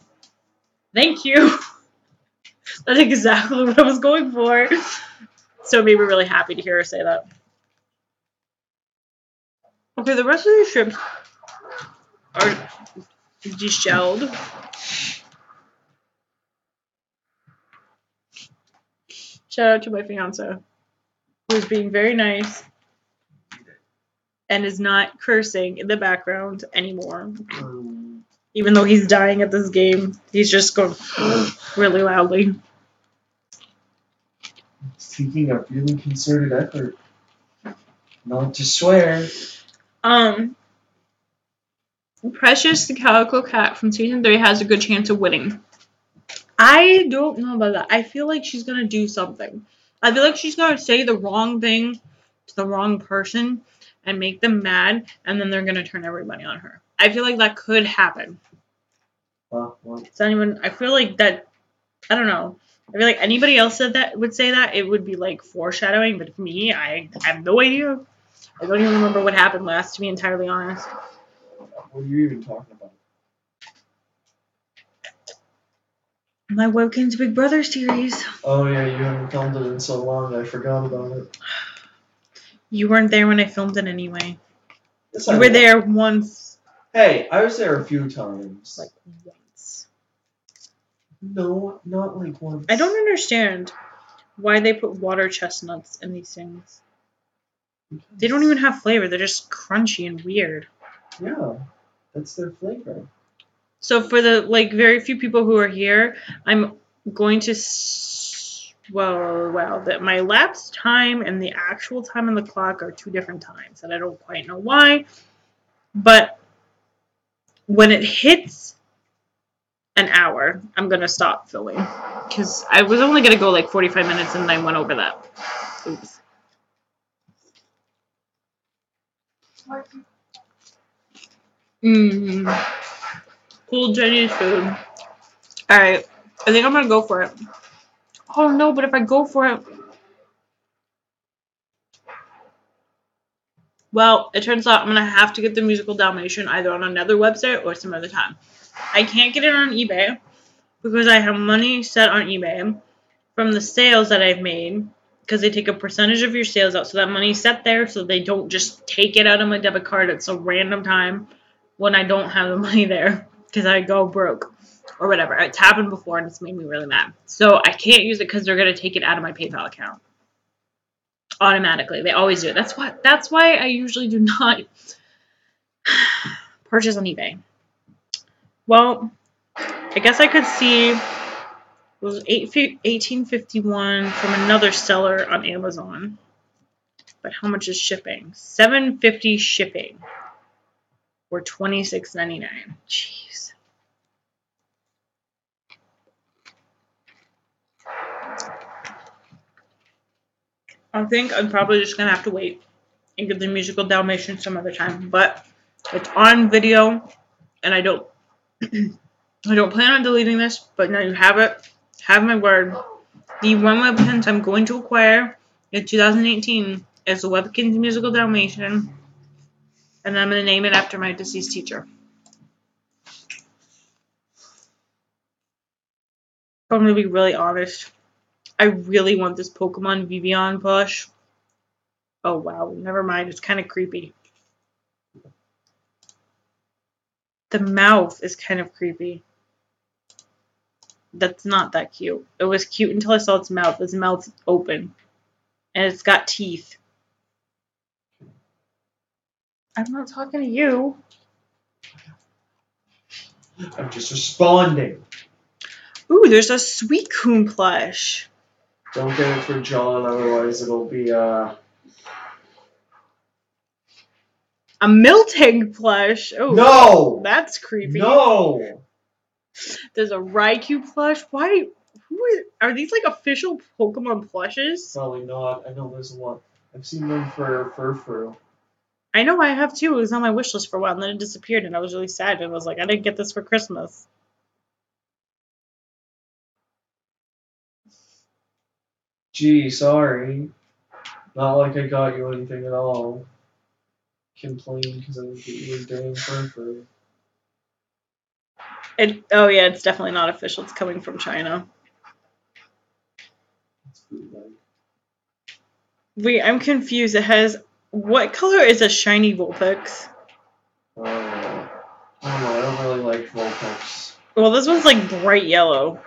thank you. That's exactly what I was going for. So it made me really happy to hear her say that. Okay, the rest of these ships are deshelled. Shout out to my fiance, who's being very nice and is not cursing in the background anymore. Even though he's dying at this game, he's just going really loudly. Seeking a really concerted effort not to swear. Precious the Calico Cat from season 3 has a good chance of winning. I don't know about that. I feel like she's gonna do something. I feel like she's gonna say the wrong thing to the wrong person and make them mad, and then they're gonna turn everybody on her. I feel like that could happen. Well. I feel like that. I don't know. I feel like anybody else would say that, it would be like foreshadowing. But for me, I have no idea. I don't even remember what happened last, to be entirely honest. What are you even talking about? My Webkinz Big Brother series. Oh yeah, you haven't filmed it in so long, I forgot about it. You weren't there when I filmed it anyway. Yes, you were there once. Hey, I was there a few times. Like once. No, not like once. I don't understand why they put water chestnuts in these things. They don't even have flavor. They're just crunchy and weird. Yeah, that's their flavor. So for the very few people who are here, I'm going to that my lapse time and the actual time on the clock are two different times, and I don't quite know why. But when it hits an hour, I'm gonna stop filming because I was only gonna go like 45 minutes, and I went over that. Oops. Cool Jenny's food. Alright, I think I'm gonna go for it. Oh no, but if I go for it, well, it turns out I'm gonna have to get the musical Dalmatian either on another website or some other time. I can't get it on eBay because I have money set on eBay from the sales that I've made, because they take a percentage of your sales out, so that money's set there so they don't just take it out of my debit card at some random time when I don't have the money there because I go broke or whatever. It's happened before and it's made me really mad. So I can't use it because they're going to take it out of my PayPal account automatically. They always do. That's why I usually do not purchase on eBay. Well, I guess I could see it was $18.51 from another seller on Amazon. But how much is shipping? $7.50 shipping. Or $26.99. Jeez. I think I'm probably just gonna have to wait and get the musical Dalmatian some other time. But it's on video, and I don't plan on deleting this. But now you have it. Have my word. The one Webkinz I'm going to acquire in 2018 is the Webkinz Musical Dalmatian, and I'm going to name it after my deceased teacher. I'm going to be really honest. I really want this Pokemon Vivian plush. Oh, wow. Never mind. It's kind of creepy. The mouth is kind of creepy. That's not that cute. It was cute until I saw its mouth. Its mouth's open. And it's got teeth. I'm not talking to you. I'm just responding. Ooh, there's a Suicune plush. Don't get it for John, otherwise it'll be A Miltank plush. Oh, No! That's creepy. No! There's a Raikou plush. Why? Are these like official Pokemon plushes? Probably not. I know there's a lot. I've seen them for Furfuru. I know I have too. It was on my wish list for a while, and then it disappeared, and I was really sad. And I was like, I didn't get this for Christmas. Gee, sorry. Not like I got you anything at all. Complain because I didn't get you a damn Furfuru. Oh yeah, it's definitely not official. It's coming from China. It's bootleg. Wait, I'm confused. It has what color is a shiny Vulpix? I don't know. I don't really like Vulpix. Well, this one's like bright yellow.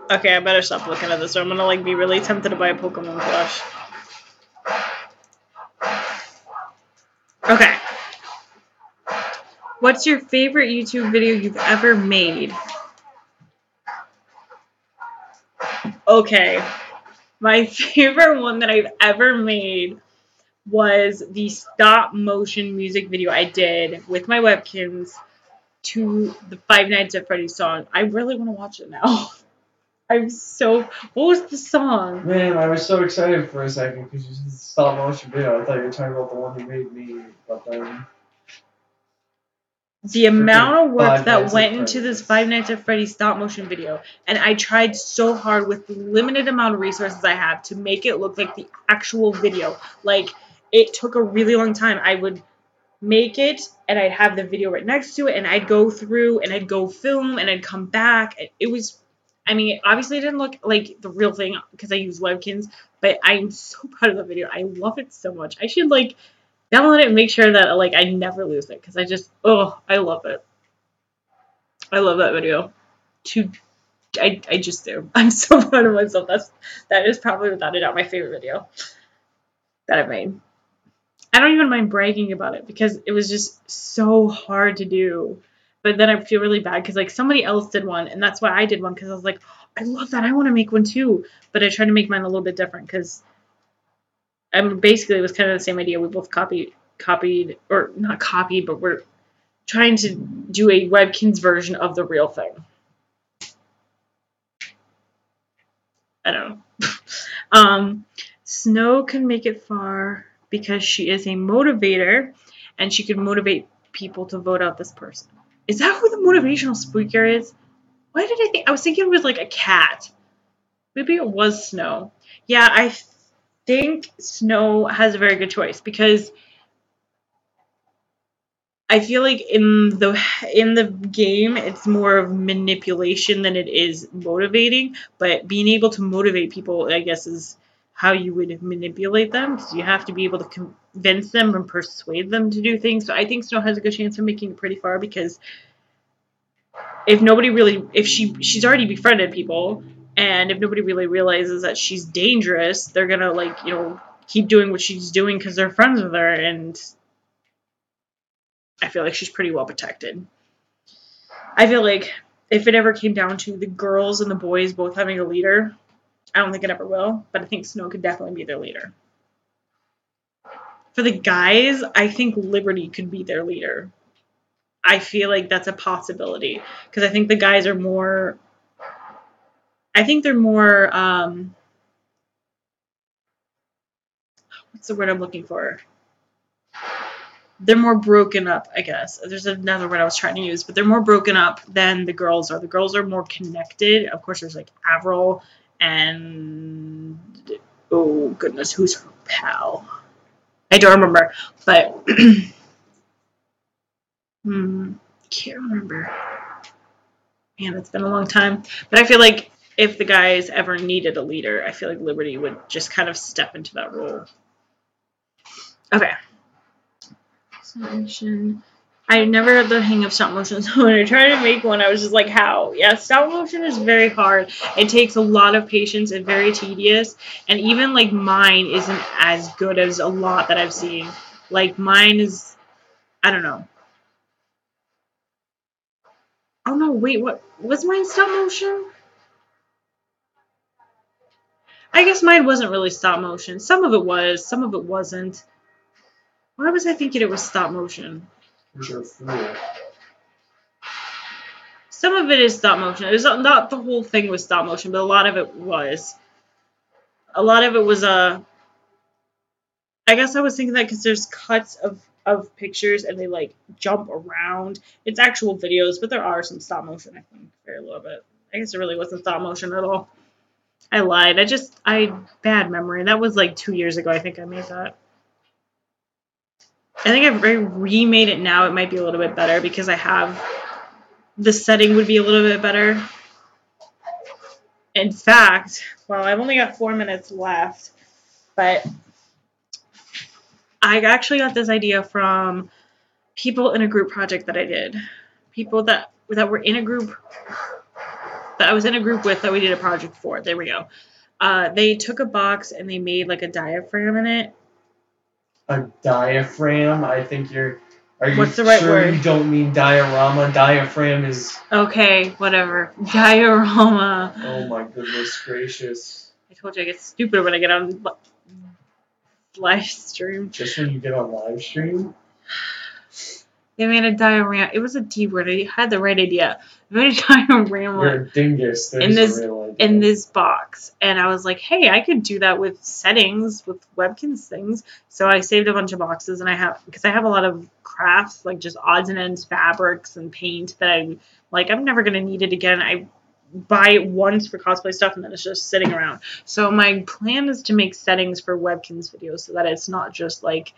Okay, I better stop looking at this, or I'm gonna like be really tempted to buy a Pokemon plush. Okay. What's your favorite YouTube video you've ever made? Okay. My favorite one that I've ever made was the stop motion music video I did with my Webkinz to the Five Nights at Freddy's song. I really want to watch it now. What was the song? Man, I was so excited for a second because you said stop motion video. I thought you were talking about the one you made me, but then. The amount of work Five that Nights went at into this Freddy's. Five Nights at Freddy's stop motion video, and I tried so hard with the limited amount of resources I have to make it look like the actual video. Like, it took a really long time. I would make it, and I'd have the video right next to it, and I'd go through, and I'd go film, and I'd come back. It was, I mean, obviously it didn't look like the real thing because I use Webkinz, but I'm so proud of the video. I love it so much. I should, like, download it and make sure that, like, I never lose it because I love it. I love that video. I just do. I'm so proud of myself. That is probably without a doubt my favorite video that I've made. I don't even mind bragging about it because it was just so hard to do. But then I feel really bad because like somebody else did one, and that's why I did one because I was like, I love that. I want to make one too. But I tried to make mine a little bit different because basically it was kind of the same idea. We both copied or not copied, but we're trying to do a Webkinz version of the real thing. I don't know. Snow can make it far because she is a motivator and she can motivate people to vote out this person. Is that who the motivational speaker is? Why did I think? I was thinking it was like a cat. Maybe it was Snow. Yeah, I think Snow has a very good choice because I feel like in the game it's more of manipulation than it is motivating, but being able to motivate people, I guess, is how you would manipulate them. So you have to be able to convince them and persuade them to do things. So I think Snow has a good chance of making it pretty far because if she's already befriended people, and if nobody really realizes that she's dangerous, they're gonna keep doing what she's doing because they're friends with her, and I feel like she's pretty well protected. I feel like if it ever came down to the girls and the boys both having a leader, I don't think it ever will, but I think Snow could definitely be their leader. For the guys, I think Liberty could be their leader. I feel like that's a possibility because I think the guys are more. I think they're more. What's the word I'm looking for? they're more broken up, I guess. There's another word I was trying to use, but they're more broken up than the girls are. The girls are more connected. Of course, there's like Avril and oh goodness, who's her pal? I don't remember, but can't remember. Man, it's been a long time. But I feel like if the guys ever needed a leader, I feel like Liberty would just kind of step into that role. Okay. Stop motion. I never had the hang of stop motion, so when I tried to make one, I was just like, how? Yeah, stop motion is very hard. It takes a lot of patience and very tedious. And even like mine isn't as good as a lot that I've seen. Like mine is, I don't know. Oh no, wait, what was mine stop motion? I guess mine wasn't really stop motion. Some of it was, some of it wasn't. Why was I thinking it was stop motion? You're a fool. Some of it is stop motion. It was not the whole thing was stop motion, but a lot of it was. A lot of it was I guess I was thinking that because there's cuts of pictures and they like jump around. It's actual videos, but there are some stop motion, I think, for a little bit. I guess it really wasn't stop motion at all. I lied. I bad memory. That was like 2 years ago. I think I made that. I think if I remade it now, it might be a little bit better because I have the setting would be a little bit better. In fact, well, I've only got 4 minutes left, but I actually got this idea from people in a group project that I did. People that were in a group that I was in a group with that we did a project for. There we go. They took a box and they made like a diaphragm in it. A diaphragm? I think you're... Are you What's the right sure word? You don't mean diorama? Diaphragm is... Okay, whatever. Diorama. Oh my goodness gracious. I told you I get stupid when I get on Livestream. Just when you get on Livestream? They made a diorama. It was a D word. I had the right idea. They made a diorama. You're a dingus. There's a real idea. In this box. And I was like, hey, I could do that with settings, with Webkinz things. So I saved a bunch of boxes and I have a lot of crafts, like just odds and ends fabrics and paint that I'm never going to need it again. I buy it once for cosplay stuff and then it's just sitting around. So my plan is to make settings for Webkinz videos so that it's not just like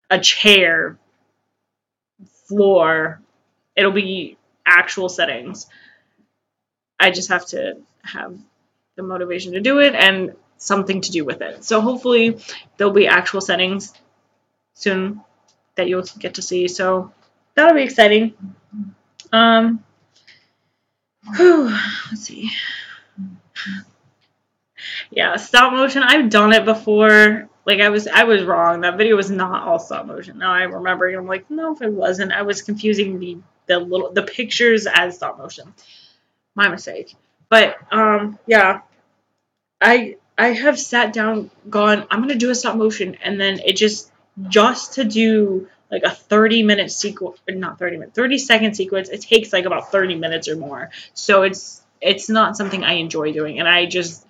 a chair, floor. It'll be actual settings. I just have to have the motivation to do it and something to do with it. So hopefully there'll be actual settings soon that you'll get to see. So that'll be exciting. Let's see. Yeah, stop motion. I've done it before. Like I was wrong. That video was not all stop motion. Now I remember. I'm like, no, if it wasn't. I was confusing the pictures as stop motion. My mistake. But yeah, I have sat down, gone, I'm gonna do a stop motion, and then it just to do like a 30-minute sequence, not 30-minute, 30-second sequence. It takes like about 30 minutes or more. So it's not something I enjoy doing, and I just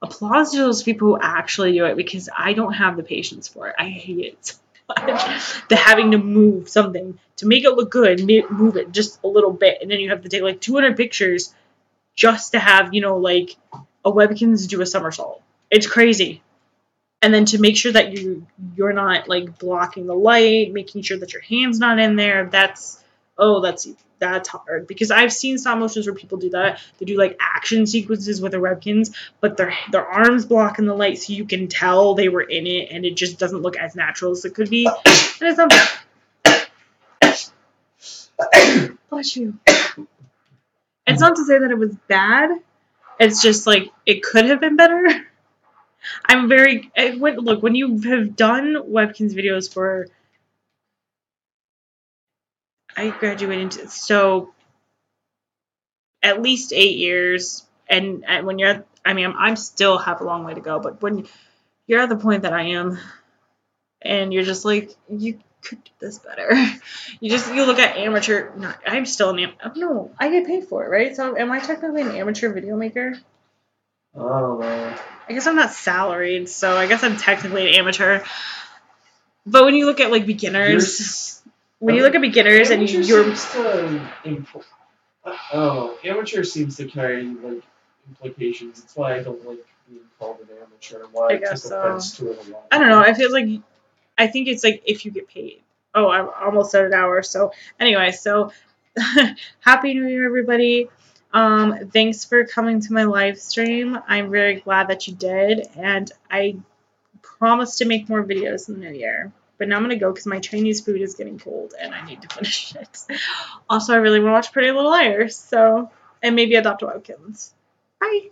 applaud to those people who actually do it because I don't have the patience for it. I hate it so much. The having to move something to make it look good, move it just a little bit, and then you have to take like 200 pictures just to have, like a Webkinz do a somersault. It's crazy. And then to make sure that you're not like blocking the light, making sure that your hand's not in there, that's hard. Because I've seen stop motions where people do that. They do like action sequences with their Webkinz, but their arms blocking the light so you can tell they were in it and it just doesn't look as natural as it could be. And it's not bless you. It's not to say that it was bad. It's just like it could have been better. Look, when you have done Webkinz videos for, I graduated so at least 8 years, and when you're I'm still have a long way to go, but when you're at the point that I am, and you're just like, you could do this better. You look at amateur. No, I'm still an amateur. No, I get paid for it, right? So am I technically an amateur video maker? I don't know. I guess I'm not salaried, so I guess I'm technically an amateur. But when you look at like beginners, when you look at beginners and amateur you're seems to I don't know. Amateur seems to carry like implications. That's why I don't like being called an amateur. Why I guess took so. offense to it a lot. I don't know. I think it's like if you get paid. Oh, I'm almost at an hour. So anyway, so happy New Year, everybody. Thanks for coming to my live stream. I'm very glad that you did, and I promise to make more videos in the new year. But now I'm gonna go because my Chinese food is getting cold and I need to finish it. Also, I really want to watch Pretty Little Liars, so and maybe adopt a Wild Kittens. Bye.